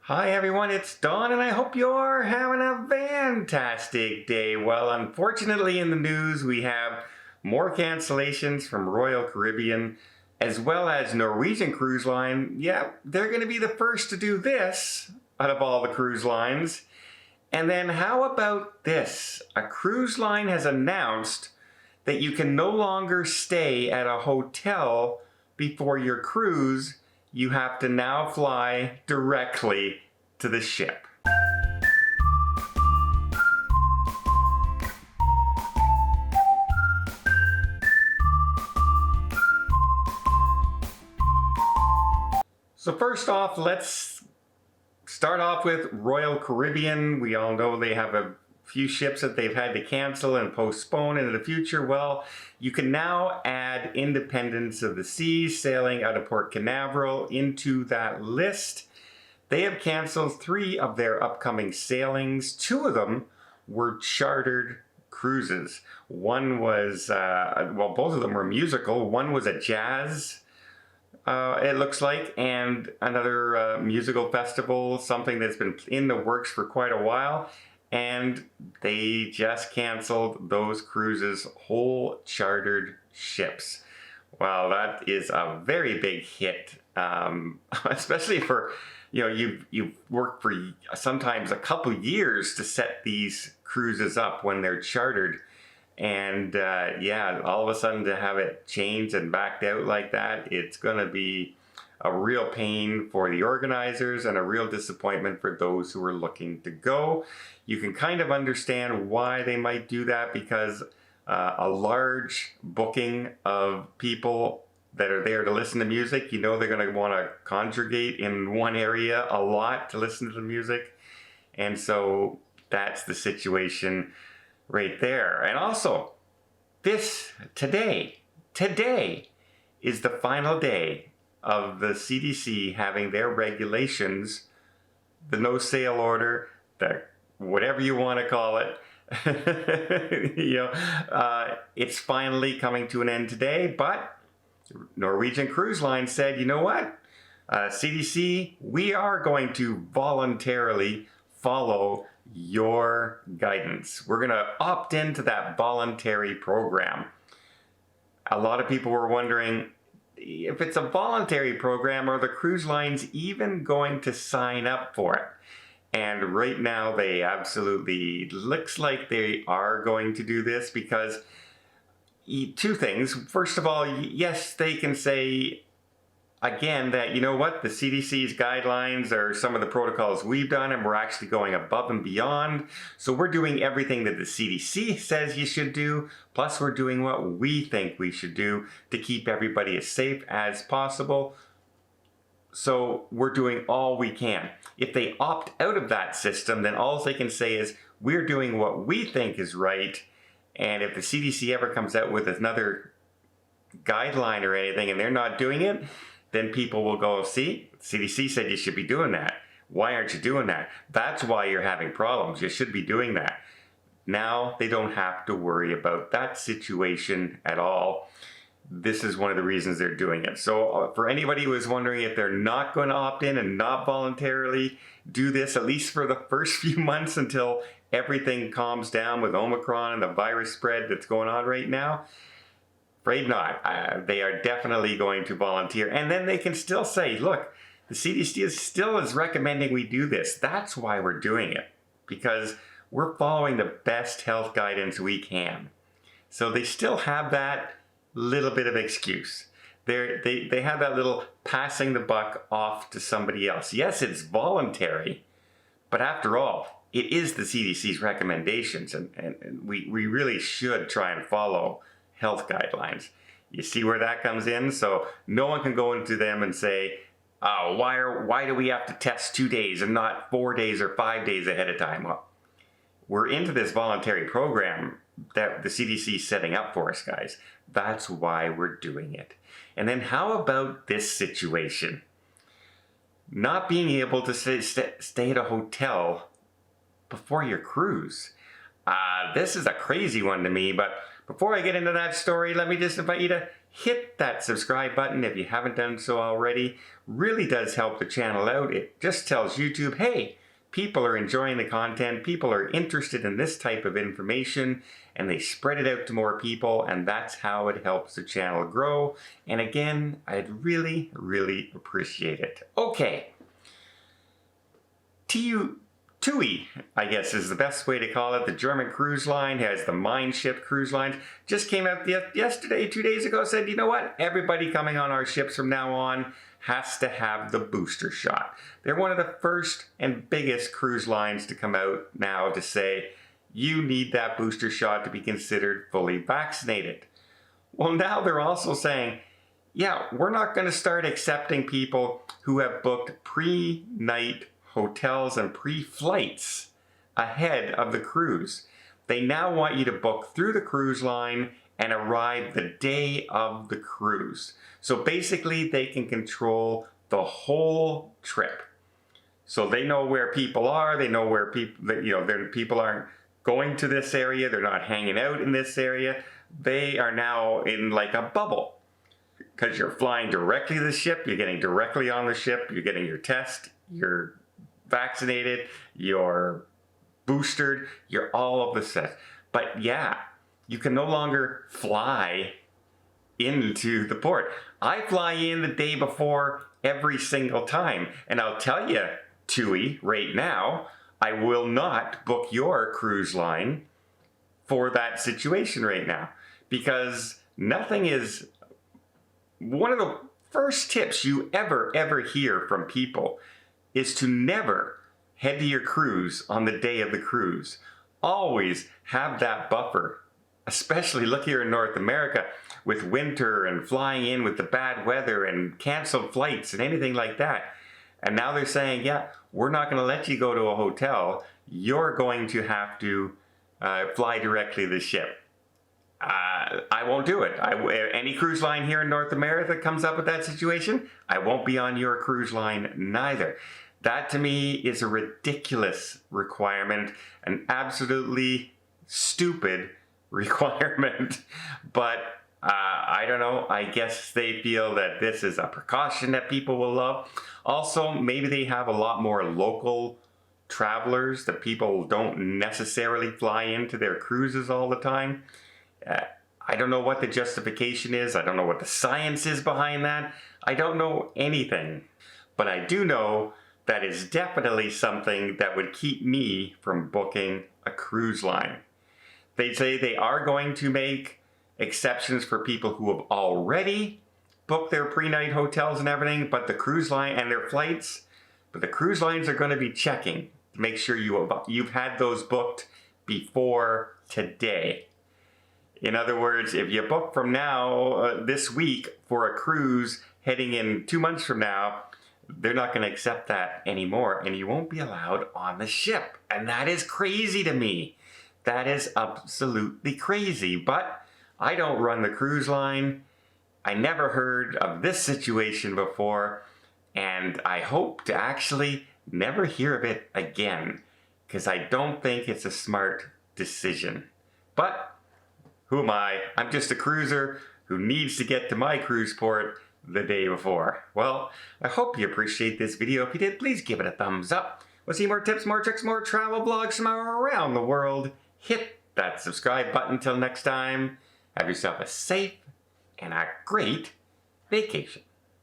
Hi everyone, it's Don and I hope you're having a fantastic day. Well, unfortunately in the news we have more cancellations from Royal Caribbean as well as Norwegian Cruise Line. Yeah, they're going to be the first to do this out of all the cruise lines. And then how about this? A cruise line has announced that you can no longer stay at a hotel before your cruise. You have to now fly directly to the ship. So first off, let's start off with Royal Caribbean. We all know they have a few ships that they've had to cancel and postpone into the future. Well, you can now add Independence of the Seas sailing out of Port Canaveral into that list. They have canceled 3 of their upcoming sailings. 2 of them were chartered cruises. One was, both of them were musical. One was a jazz, it looks like, and another musical festival, something that's been in the works for quite a while. And they just canceled those cruises, whole chartered ships. Well, that is a very big hit, especially for, you've worked for sometimes a couple years to set these cruises up when they're chartered. And yeah, all of a sudden to have it changed and backed out like that, it's going to be a real pain for the organizers and a real disappointment for those who are looking to go. You can kind of understand why they might do that, because a large booking of people that are there to listen to music, they're going to want to congregate in one area a lot to listen to the music. And so that's the situation right there. And also, today is the final day of the CDC having their regulations, the no sail order, the whatever you want to call it. It's finally coming to an end today, but Norwegian Cruise Line said, you know what? CDC, we are going to voluntarily follow your guidance. We're going to opt into that voluntary program. A lot of people were wondering, if it's a voluntary program, are the cruise lines even going to sign up for it? And right now they absolutely looks like they are going to do this, because 2 things. First of all, yes, they can say again that, the CDC's guidelines are some of the protocols we've done, and we're actually going above and beyond. So we're doing everything that the CDC says you should do, plus we're doing what we think we should do to keep everybody as safe as possible. So we're doing all we can. If they opt out of that system, then all they can say is, we're doing what we think is right. And if the CDC ever comes out with another guideline or anything and they're not doing it, then people will go, see, CDC said you should be doing that. Why aren't you doing that? That's why you're having problems. You should be doing that. Now they don't have to worry about that situation at all. This is one of the reasons they're doing it. So for anybody who is wondering if they're not going to opt in and not voluntarily do this, at least for the first few months until everything calms down with Omicron and the virus spread that's going on right now, afraid not. They are definitely going to volunteer. And then they can still say, look, the CDC still is recommending we do this. That's why we're doing it, because we're following the best health guidance we can. So they still have that little bit of excuse. They have that little passing the buck off to somebody else. Yes, it's voluntary, but after all, it is the CDC's recommendations, and we really should try and follow health guidelines. You see where that comes in? So no one can go into them and say, oh, why do we have to test 2 days and not 4 days or 5 days ahead of time? Well, we're into this voluntary program that the CDC is setting up for us, guys. That's why we're doing it. And then how about this situation? Not being able to stay at a hotel before your cruise. This is a crazy one to me, but before I get into that story, let me just invite you to hit that subscribe button if you haven't done so already. Really does help the channel out. It just tells YouTube, hey, people are enjoying the content, people are interested in this type of information, and they spread it out to more people, and that's how it helps the channel grow. And again, I'd really, really appreciate it. Okay. TUI, I guess is the best way to call it. The German cruise line has the Mein Schiff cruise lines. Just came out yesterday, 2 days ago, said, you know what? Everybody coming on our ships from now on has to have the booster shot. They're one of the first and biggest cruise lines to come out now to say, you need that booster shot to be considered fully vaccinated. Well, now they're also saying, yeah, we're not going to start accepting people who have booked pre-night hotels and pre-flights ahead of the cruise. They now want you to book through the cruise line and arrive the day of the cruise. So basically they can control the whole trip. So they know where people are, they know where people aren't going to this area, they're not hanging out in this area. They are now in like a bubble. Because you're flying directly to the ship, you're getting directly on the ship, you're getting your test, you're vaccinated, you're boosted, you're all of the set. But yeah, you can no longer fly into the port. I fly in the day before every single time. And I'll tell you, TUI, right now, I will not book your cruise line for that situation right now. Because nothing is... One of the first tips you ever hear from people is to never head to your cruise on the day of the cruise. Always have that buffer, especially look here in North America with winter and flying in with the bad weather and canceled flights and anything like that. And now they're saying, yeah, we're not going to let you go to a hotel. You're going to have to fly directly to the ship. I won't do it. Any cruise line here in North America that comes up with that situation, I won't be on your cruise line neither. That to me is a ridiculous requirement, an absolutely stupid requirement. But I don't know, I guess they feel that this is a precaution that people will love. Also, maybe they have a lot more local travelers that people don't necessarily fly into their cruises all the time. I don't know what the justification is. I don't know what the science is behind that. I don't know anything. But I do know that is definitely something that would keep me from booking a cruise line. They say they are going to make exceptions for people who have already booked their pre-night hotels and everything, but the cruise line and their flights, but the cruise lines are going to be checking to make sure you've had those booked before today. In other words, if you book from now, this week, for a cruise heading in 2 months from now, they're not going to accept that anymore, and you won't be allowed on the ship. And that is crazy to me. That is absolutely crazy. But I don't run the cruise line. I never heard of this situation before, and I hope to actually never hear of it again, because I don't think it's a smart decision. But who am I? I'm just a cruiser who needs to get to my cruise port the day before. Well, I hope you appreciate this video. If you did, please give it a thumbs up. Want to see more tips, more tricks, more travel blogs from around the world? Hit that subscribe button. Till next time, have yourself a safe and a great vacation.